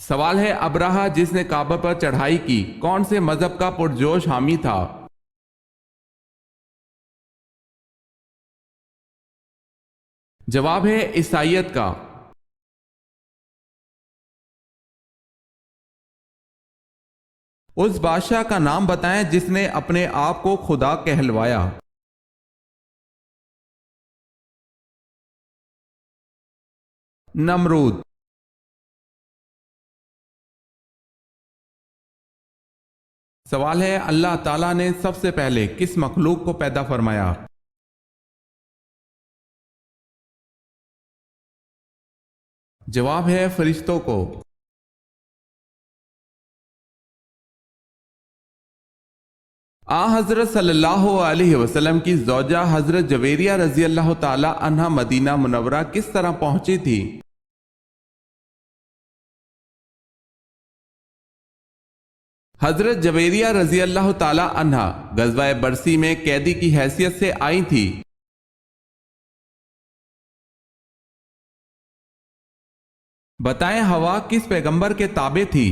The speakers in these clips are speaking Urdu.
سوال ہے ابرہہ جس نے کعبہ پر چڑھائی کی کون سے مذہب کا پرجوش حامی تھا؟ جواب ہے عیسائیت کا۔ اس بادشاہ کا نام بتائیں جس نے اپنے آپ کو خدا کہلوایا۔ نمرود۔ سوال ہے اللہ تعالیٰ نے سب سے پہلے کس مخلوق کو پیدا فرمایا؟ جواب ہے فرشتوں کو۔ حضرت صلی اللہ علیہ وسلم کی زوجہ حضرت جویریہ رضی اللہ تعالی عنہا مدینہ منورہ کس طرح پہنچی تھی؟ حضرت جویریہ رضی اللہ تعالی عنہا غزوہ برسی میں قیدی کی حیثیت سے آئی تھی۔ بتائیں ہوا کس پیغمبر کے تابع تھی؟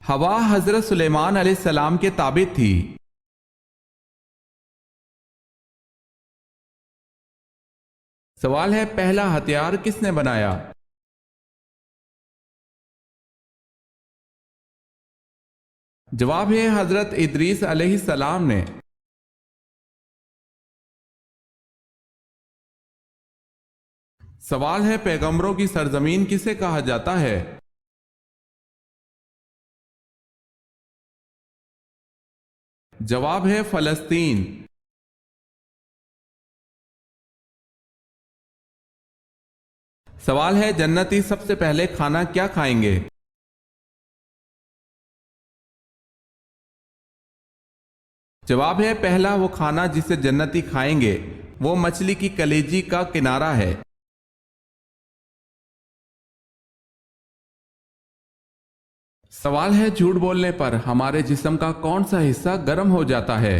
ہوا حضرت سلیمان علیہ السلام کے تابع تھی۔ سوال ہے پہلا ہتھیار کس نے بنایا؟ جواب ہے حضرت ادریس علیہ السلام نے۔ سوال ہے پیغمبروں کی سرزمین کسے کہا جاتا ہے؟ جواب ہے فلسطین۔ سوال ہے جنتی سب سے پہلے کھانا کیا کھائیں گے؟ جواب ہے پہلا وہ کھانا جسے جنتی کھائیں گے وہ مچھلی کی کلیجی کا کنارہ ہے۔ سوال ہے جھوٹ بولنے پر ہمارے جسم کا کون سا حصہ گرم ہو جاتا ہے؟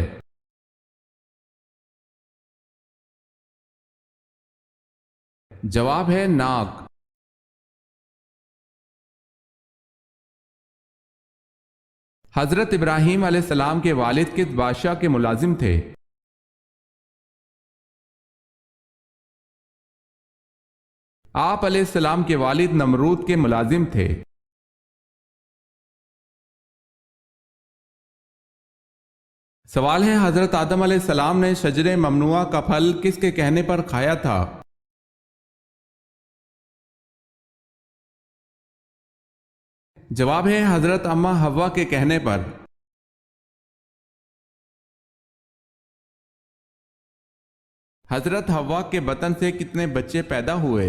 جواب ہے ناک۔ حضرت ابراہیم علیہ السلام کے والد کس بادشاہ کے ملازم تھے؟ آپ علیہ السلام کے والد نمرود کے ملازم تھے۔ سوال ہے حضرت آدم علیہ السلام نے شجر ممنوعہ کا پھل کس کے کہنے پر کھایا تھا؟ جواب ہے حضرت اماں حوا کے کہنے پر۔ حضرت حوا کے بطن سے کتنے بچے پیدا ہوئے؟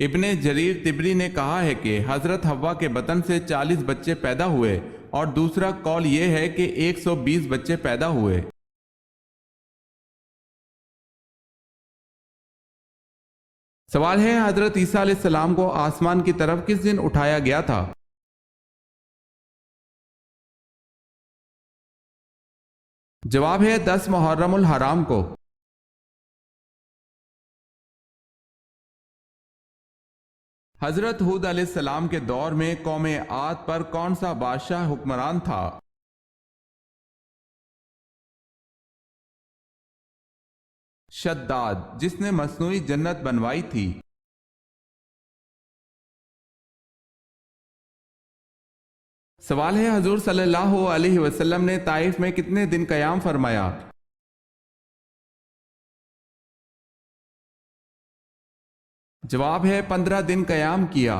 ابن جریر طبری نے کہا ہے کہ حضرت حوا کے بطن سے 40 بچے پیدا ہوئے اور دوسرا قول یہ ہے کہ 120 بچے پیدا ہوئے۔ سوال ہے حضرت عیسیٰ علیہ السلام کو آسمان کی طرف کس دن اٹھایا گیا تھا؟ جواب ہے 10 محرم الحرام کو۔ حضرت ہود علیہ السلام کے دور میں قوم عاد پر کون سا بادشاہ حکمران تھا؟ شداد جس نے مصنوعی جنت بنوائی تھی۔ سوال ہے حضور صلی اللہ علیہ وسلم نے طائف میں کتنے دن قیام فرمایا؟ جواب ہے 15 دن قیام کیا۔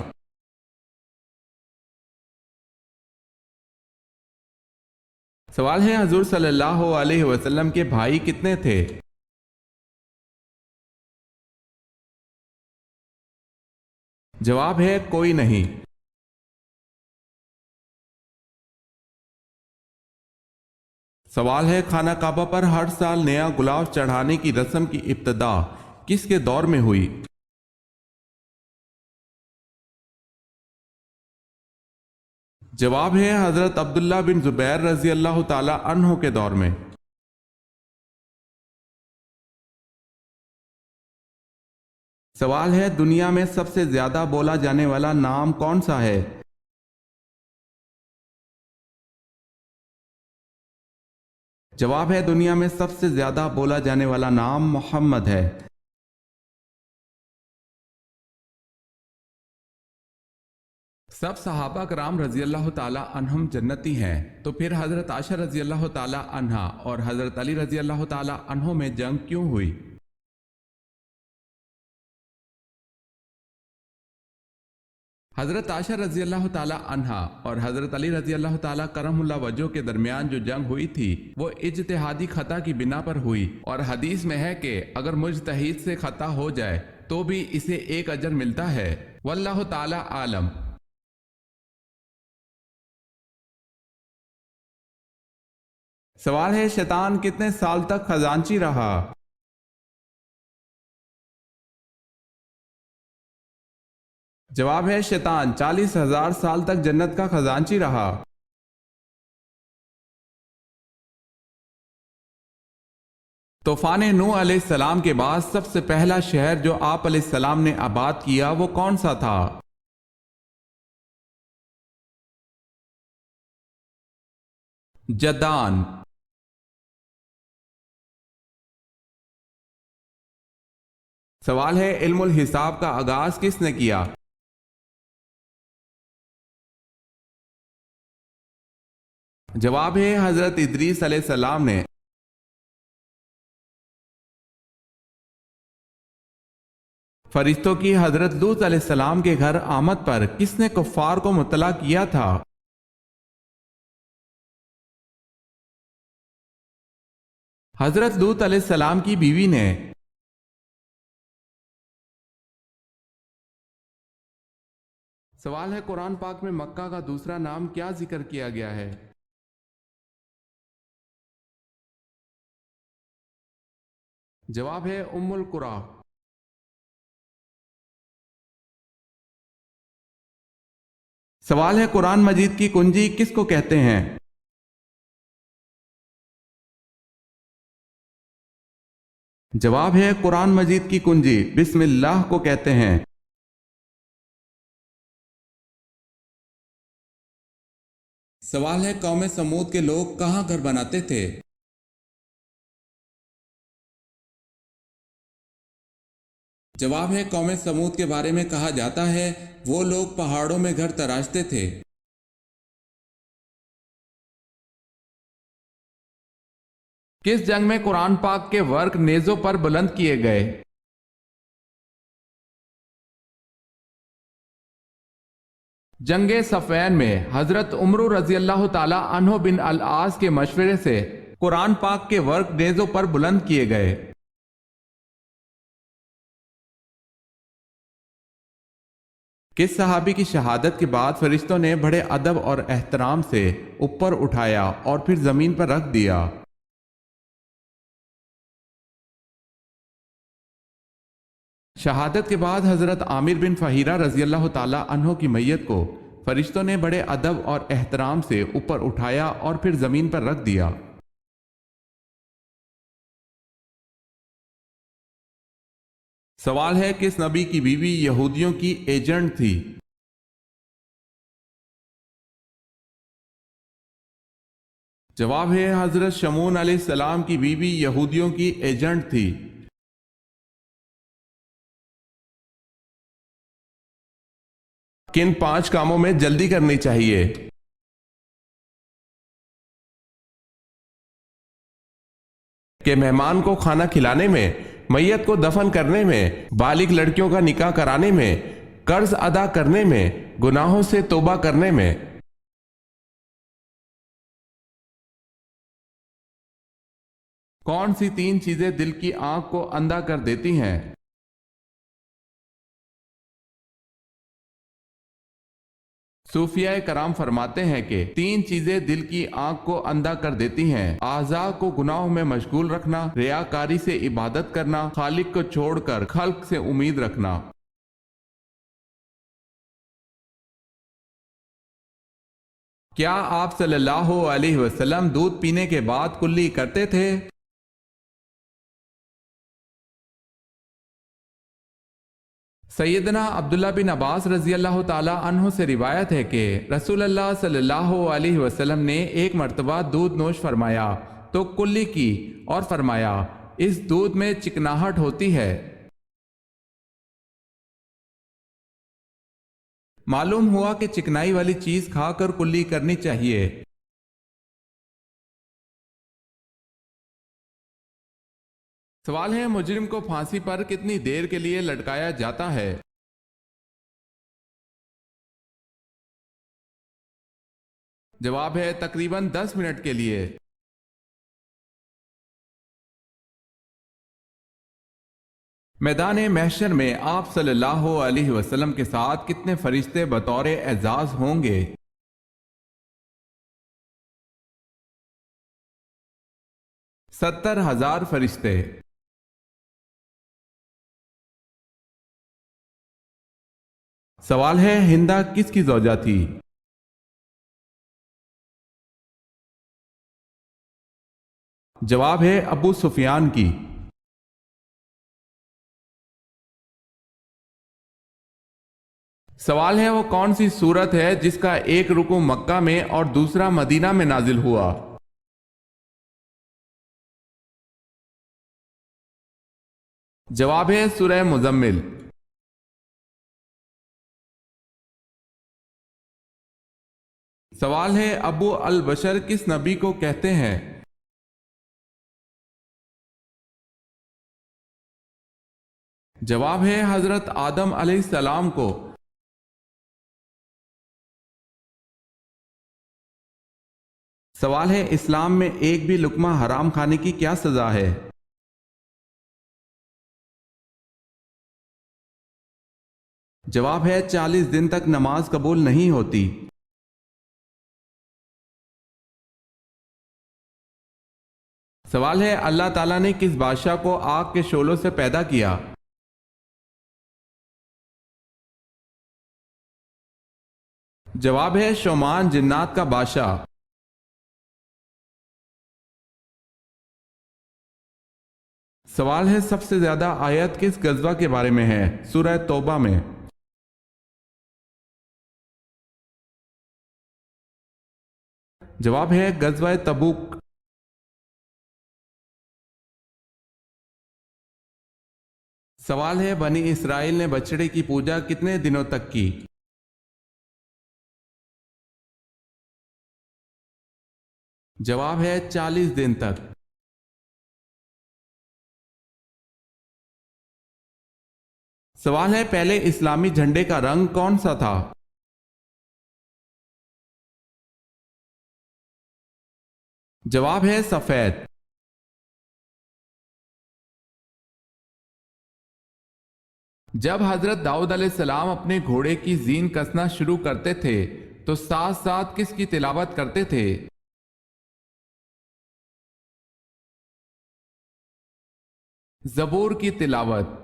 سوال ہے حضور صلی اللہ علیہ وسلم کے بھائی کتنے تھے؟ جواب ہے کوئی نہیں۔ سوال ہے خانہ کعبہ پر ہر سال نیا گلاب چڑھانے کی رسم کی ابتدا کس کے دور میں ہوئی؟ جواب ہے حضرت عبداللہ بن زبیر رضی اللہ تعالی عنہ کے دور میں۔ سوال ہے دنیا میں سب سے زیادہ بولا جانے والا نام کون سا ہے؟ جواب ہے دنیا میں سب سے زیادہ بولا جانے والا نام محمد ہے۔ سب صحابہ کرام رضی اللہ تعالی عنہم جنتی ہیں، تو پھر حضرت عائشہ رضی اللہ تعالی عنہا اور حضرت علی رضی اللہ تعالی عنہ میں جنگ کیوں ہوئی؟ حضرت عائشہ رضی اللہ تعالی عنہا اور حضرت علی رضی اللہ تعالی کرم اللہ وجہ کے درمیان جو جنگ ہوئی تھی وہ اجتہادی خطا کی بنا پر ہوئی، اور حدیث میں ہے کہ اگر مجتہد سے خطا ہو جائے تو بھی اسے ایک اجر ملتا ہے، واللہ تعالی عالم۔ سوال ہے شیطان کتنے سال تک خزانچی رہا؟ جواب ہے شیطان 40,000 سال تک جنت کا خزانچی رہا۔ طوفان نوح علیہ السلام کے بعد سب سے پہلا شہر جو آپ علیہ السلام نے آباد کیا وہ کون سا تھا؟ جدان۔ سوال ہے علم الحساب کا آغاز کس نے کیا؟ جواب ہے حضرت ادریس علیہ السلام نے۔ فرشتوں کی حضرت لوط علیہ السلام کے گھر آمد پر کس نے کفار کو مطلع کیا تھا؟ حضرت لوط علیہ السلام کی بیوی نے۔ سوال ہے قرآن پاک میں مکہ کا دوسرا نام کیا ذکر کیا گیا ہے؟ جواب ہے ام القری۔ سوال ہے قرآن مجید کی کنجی کس کو کہتے ہیں؟ جواب ہے قرآن مجید کی کنجی بسم اللہ کو کہتے ہیں۔ سوال ہے قوم سمود کے لوگ کہاں گھر بناتے تھے؟ جواب ہے قوم سمود کے بارے میں کہا جاتا ہے وہ لوگ پہاڑوں میں گھر تراشتے تھے۔ کس جنگ میں قرآن پاک کے ورق نیزوں پر بلند کیے گئے؟ جنگ صفین میں حضرت عمر رضی اللہ تعالی عنہ بن العاص کے مشورے سے قرآن پاک کے ورق نیزوں پر بلند کیے گئے۔ کس صحابی کی شہادت کے بعد فرشتوں نے بڑے ادب اور احترام سے اوپر اٹھایا اور پھر زمین پر رکھ دیا؟ شہادت کے بعد حضرت عامر بن فہیرہ رضی اللہ تعالی عنہ کی میت کو فرشتوں نے بڑے ادب اور احترام سے اوپر اٹھایا اور پھر زمین پر رکھ دیا۔ سوال ہے کس نبی کی بیوی یہودیوں کی ایجنٹ تھی؟ جواب ہے حضرت شمعون علیہ السلام کی بیوی یہودیوں کی ایجنٹ تھی۔ کن 5 کاموں میں جلدی کرنی چاہیے؟ کہ مہمان کو کھانا کھلانے میں، میت کو دفن کرنے میں، بالغ لڑکیوں کا نکاح کرانے میں، قرض ادا کرنے میں، گناہوں سے توبہ کرنے میں۔ کون سی 3 چیزیں دل کی آنکھ کو اندھا کر دیتی ہیں؟ صوفیہ کرام فرماتے ہیں کہ 3 چیزیں دل کی آنکھ کو اندھا کر دیتی ہیں: اعضاء کو گناہوں میں مشغول رکھنا، ریاکاری سے عبادت کرنا، خالق کو چھوڑ کر خلق سے امید رکھنا۔ کیا آپ صلی اللہ علیہ وسلم دودھ پینے کے بعد کلی کرتے تھے؟ سیدنا عبداللہ بن عباس رضی اللہ تعالی عنہ سے روایت ہے کہ رسول اللہ صلی اللہ علیہ وسلم نے ایک مرتبہ دودھ نوش فرمایا تو کلی کی اور فرمایا اس دودھ میں چکناہٹ ہوتی ہے۔ معلوم ہوا کہ چکنائی والی چیز کھا کر کلی کرنی چاہیے۔ سوال ہے مجرم کو پھانسی پر کتنی دیر کے لیے لٹکایا جاتا ہے؟ جواب ہے تقریباً 10 منٹ کے لیے۔ میدان محشر میں آپ صلی اللہ علیہ وسلم کے ساتھ کتنے فرشتے بطور اعزاز ہوں گے؟ 70,000 فرشتے۔ سوال ہے ہندا کس کی زوجہ تھی؟ جواب ہے ابو سفیان کی۔ سوال ہے وہ کون سی سورت ہے جس کا ایک رکوع مکہ میں اور دوسرا مدینہ میں نازل ہوا؟ جواب ہے سورہ مزمل۔ سوال ہے ابو البشر کس نبی کو کہتے ہیں؟ جواب ہے حضرت آدم علیہ السلام کو۔ سوال ہے اسلام میں ایک بھی لقمہ حرام کھانے کی کیا سزا ہے؟ جواب ہے 40 دن تک نماز قبول نہیں ہوتی۔ سوال ہے اللہ تعالیٰ نے کس بادشاہ کو آگ کے شعلوں سے پیدا کیا؟ جواب ہے شومان جنات کا بادشاہ۔ سوال ہے سب سے زیادہ آیت کس غزوہ کے بارے میں ہے؟ سورہ توبہ میں۔ جواب ہے غزوہ تبوک۔ سوال ہے بنی اسرائیل نے بچڑے کی پوجا کتنے دنوں تک کی؟ جواب ہے 40 دن تک۔ سوال ہے پہلے اسلامی جھنڈے کا رنگ کون سا تھا؟ جواب ہے سفید۔ جب حضرت داؤد علیہ السلام اپنے گھوڑے کی زین کسنا شروع کرتے تھے تو ساتھ ساتھ کس کی تلاوت کرتے تھے؟ زبور کی تلاوت۔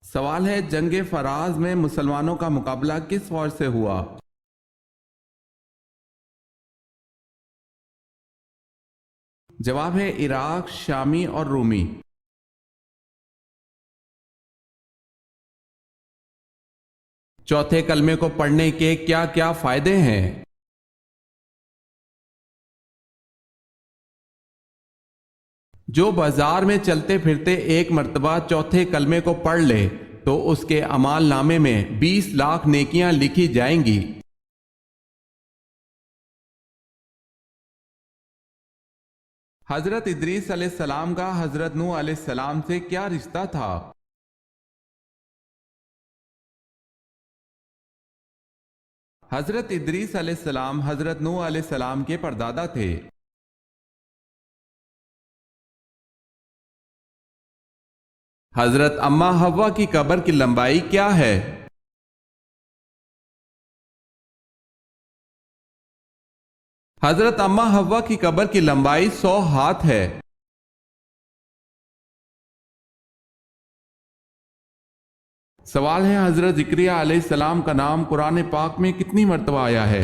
سوال ہے جنگ فراز میں مسلمانوں کا مقابلہ کس فوج سے ہوا؟ جواب ہے عراق، شامی اور رومی۔ چوتھے کلمے کو پڑھنے کے کیا کیا فائدے ہیں؟ جو بازار میں چلتے پھرتے ایک مرتبہ چوتھے کلمے کو پڑھ لے تو اس کے اعمال نامے میں 20 لاکھ نیکیاں لکھی جائیں گی۔ حضرت ادریس علیہ السلام کا حضرت نوح علیہ السلام سے کیا رشتہ تھا؟ حضرت ادریس علیہ السلام حضرت نوح علیہ السلام کے پردادا تھے۔ حضرت اماں حوا کی قبر کی لمبائی کیا ہے؟ حضرت اماں حوا کی قبر کی لمبائی 100 ہاتھ ہے۔ سوال ہے حضرت زکریا علیہ السلام کا نام قرآن پاک میں کتنی مرتبہ آیا ہے؟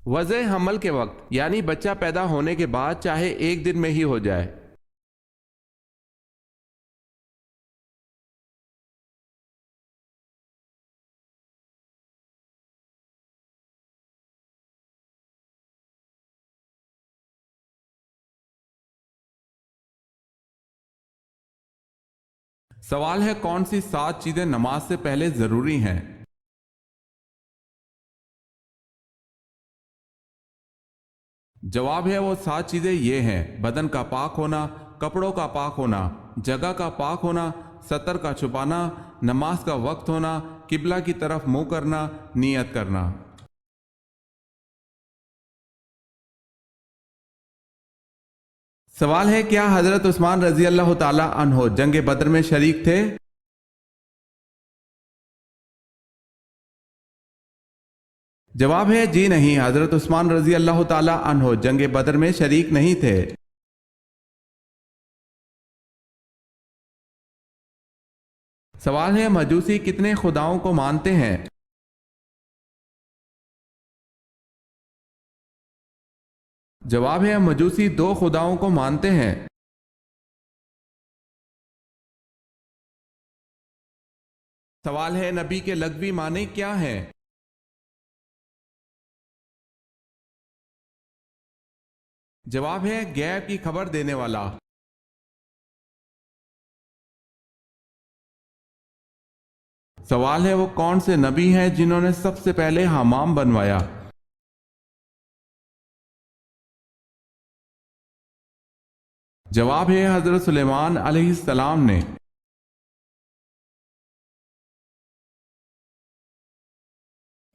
وضع حمل کے وقت یعنی بچہ پیدا ہونے کے بعد چاہے ایک دن میں ہی ہو جائے۔ سوال ہے کون سی 7 چیزیں نماز سے پہلے ضروری ہیں؟ جواب ہے وہ 7 چیزیں یہ ہیں: بدن کا پاک ہونا، کپڑوں کا پاک ہونا، جگہ کا پاک ہونا، ستر کا چھپانا، نماز کا وقت ہونا، قبلہ کی طرف منہ کرنا، نیت کرنا۔ سوال ہے کیا حضرت عثمان رضی اللہ تعالی عنہ جنگ بدر میں شریک تھے؟ جواب ہے جی نہیں، حضرت عثمان رضی اللہ تعالی عنہ جنگ بدر میں شریک نہیں تھے۔ سوال ہے مجوسی کتنے خداؤں کو مانتے ہیں؟ جواب ہے مجوسی 2 خداؤں کو مانتے ہیں۔ سوال ہے نبی کے لغوی معنی کیا ہیں؟ جواب ہے غیب کی خبر دینے والا۔ سوال ہے وہ کون سے نبی ہیں جنہوں نے سب سے پہلے حمام بنوایا؟ جواب ہے حضرت سلیمان علیہ السلام نے۔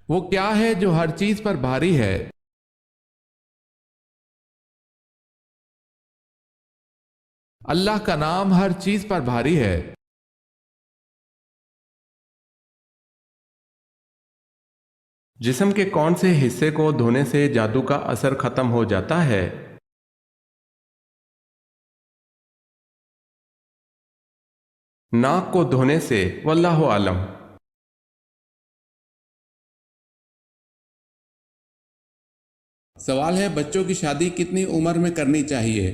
وہ کیا ہے جو ہر چیز پر بھاری ہے؟ اللہ کا نام ہر چیز پر بھاری ہے۔ جسم کے کون سے حصے کو دھونے سے جادو کا اثر ختم ہو جاتا ہے؟ ناک کو دھونے سے، واللہ عالم۔ سوال ہے بچوں کی شادی کتنی عمر میں کرنی چاہیے؟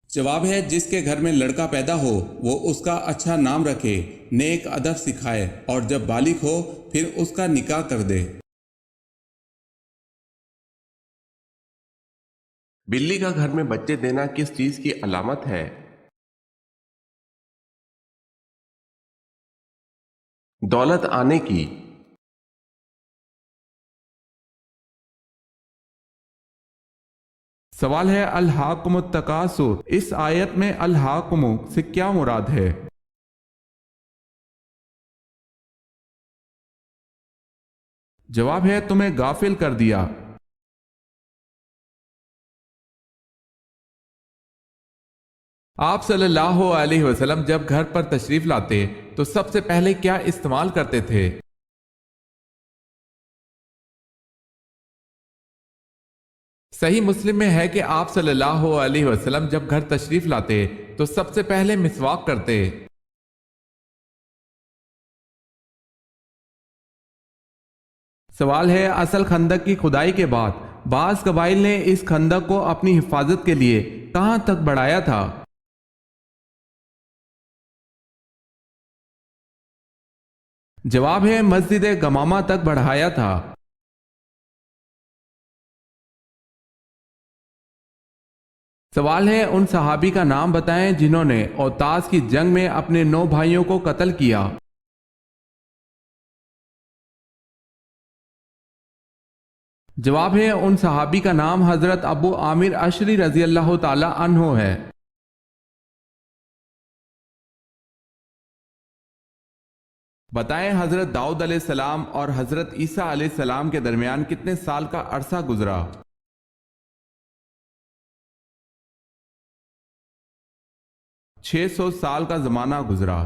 جواب ہے جس کے گھر میں لڑکا پیدا ہو وہ اس کا اچھا نام رکھے، نیک ادب سکھائے اور جب بالغ ہو پھر اس کا نکاح کر دے۔ بلی کا گھر میں بچے دینا کس چیز کی علامت ہے؟ دولت آنے کی۔ سوال ہے الہاکم التکاثر، اس آیت میں الہاکم سے کیا مراد ہے؟ جواب ہے تمہیں غافل کر دیا۔ آپ صلی اللہ علیہ وسلم جب گھر پر تشریف لاتے تو سب سے پہلے کیا استعمال کرتے تھے؟ صحیح مسلم میں ہے کہ آپ صلی اللہ علیہ وسلم جب گھر تشریف لاتے تو سب سے پہلے مسواک کرتے۔ سوال ہے اصل خندق کی کھدائی کے بعد بعض قبائل نے اس خندق کو اپنی حفاظت کے لیے کہاں تک بڑھایا تھا؟ جواب ہے مسجد گمامہ تک بڑھایا تھا۔ سوال ہے ان صحابی کا نام بتائیں جنہوں نے اوتاس کی جنگ میں اپنے 9 بھائیوں کو قتل کیا۔ جواب ہے ان صحابی کا نام حضرت ابو عامر اشری رضی اللہ تعالی عنہ ہے۔ بتائیں حضرت داؤد علیہ السلام اور حضرت عیسیٰ علیہ السلام کے درمیان کتنے سال کا عرصہ گزرا؟ 600 سال کا زمانہ گزرا۔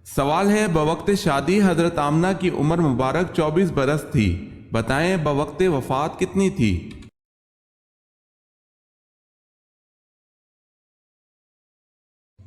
سوال ہے بوقت شادی حضرت آمنہ کی عمر مبارک 24 برس تھی، بتائیں بوقت وفات کتنی تھی؟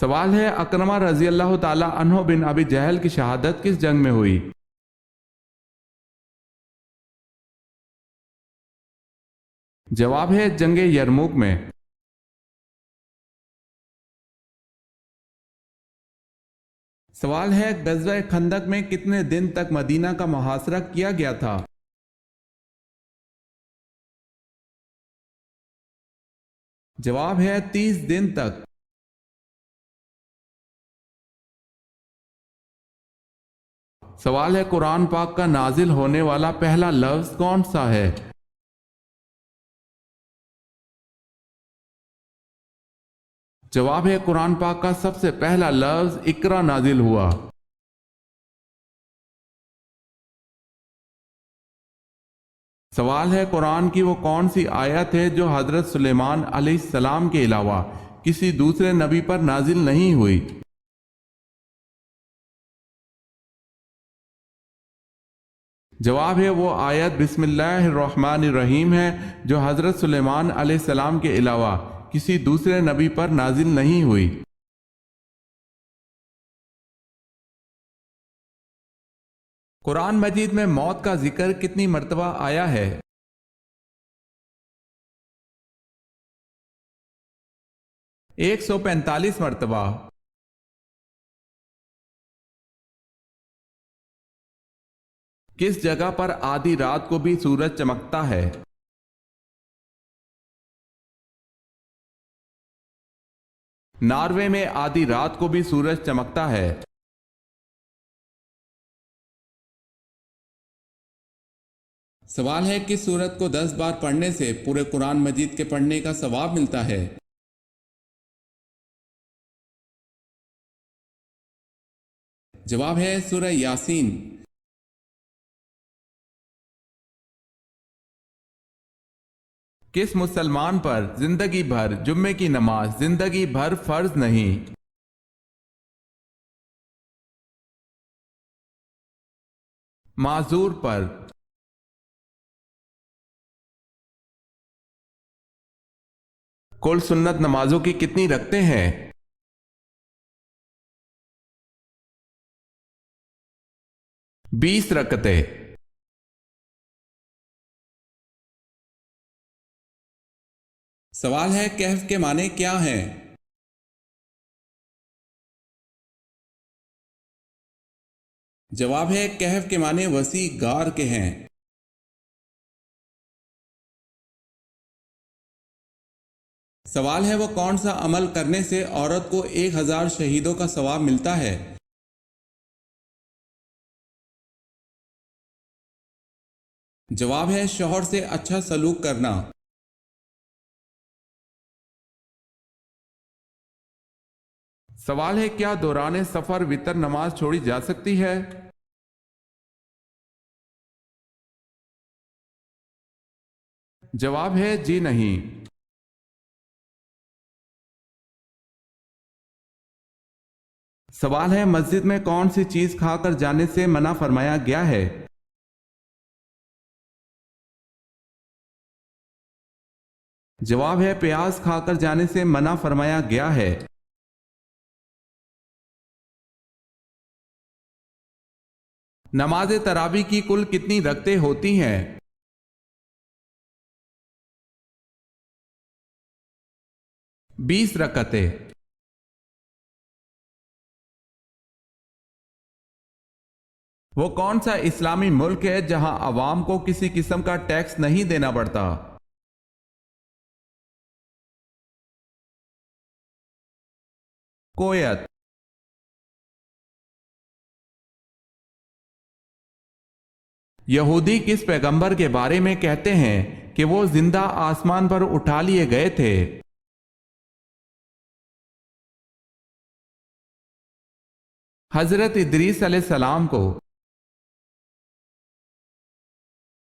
سوال ہے اکرمہ رضی اللہ تعالی عنہ بن ابی جہل کی شہادت کس جنگ میں ہوئی؟ جواب ہے جنگ یرموک میں۔ سوال ہے غزوہ خندق میں کتنے دن تک مدینہ کا محاصرہ کیا گیا تھا؟ جواب ہے 30 دن تک۔ سوال ہے قرآن پاک کا نازل ہونے والا پہلا لفظ کون سا ہے؟ جواب ہے قرآن پاک کا سب سے پہلا لفظ اقرا نازل ہوا۔ سوال ہے قرآن کی وہ کون سی آیت ہے جو حضرت سلیمان علیہ السلام کے علاوہ کسی دوسرے نبی پر نازل نہیں ہوئی؟ جواب ہے وہ آیت بسم اللہ الرحمن الرحیم ہے جو حضرت سلیمان علیہ السلام کے علاوہ کسی دوسرے نبی پر نازل نہیں ہوئی۔ قرآن مجید میں موت کا ذکر کتنی مرتبہ آیا ہے؟ 145 مرتبہ۔ کس جگہ پر آدھی رات کو بھی سورج چمکتا ہے؟ ناروے میں آدھی رات کو بھی سورج چمکتا ہے۔ سوال ہے کس سورت کو 10 بار پڑھنے سے پورے قرآن مجید کے پڑھنے کا ثواب ملتا ہے؟ جواب ہے سورہ یاسین۔ کس مسلمان پر زندگی بھر جمعے کی نماز زندگی بھر فرض نہیں؟ معذور پر۔ کل سنت نمازوں کی کتنی رکعتیں ہیں؟ 20 رکعتیں۔ سوال ہے کہف کے معنی کیا ہیں؟ جواب ہے کہف کے معنی وسیع غار کے ہیں۔ سوال ہے وہ کون سا عمل کرنے سے عورت کو 1000 شہیدوں کا ثواب ملتا ہے؟ جواب ہے شوہر سے اچھا سلوک کرنا۔ سوال ہے کیا دوران سفر وتر نماز چھوڑی جا سکتی ہے؟ جواب ہے جی نہیں۔ سوال ہے مسجد میں کون سی چیز کھا کر جانے سے منع فرمایا گیا ہے؟ جواب ہے پیاز کھا کر جانے سے منع فرمایا گیا ہے۔ نماز تراویح کی کل کتنی رکعتیں ہوتی ہیں؟ 20 رکعتیں۔ وہ کون سا اسلامی ملک ہے جہاں عوام کو کسی قسم کا ٹیکس نہیں دینا پڑتا؟ کویت۔ یہودی کس پیغمبر کے بارے میں کہتے ہیں کہ وہ زندہ آسمان پر اٹھا لیے گئے تھے؟ حضرت ادریس علیہ السلام کو۔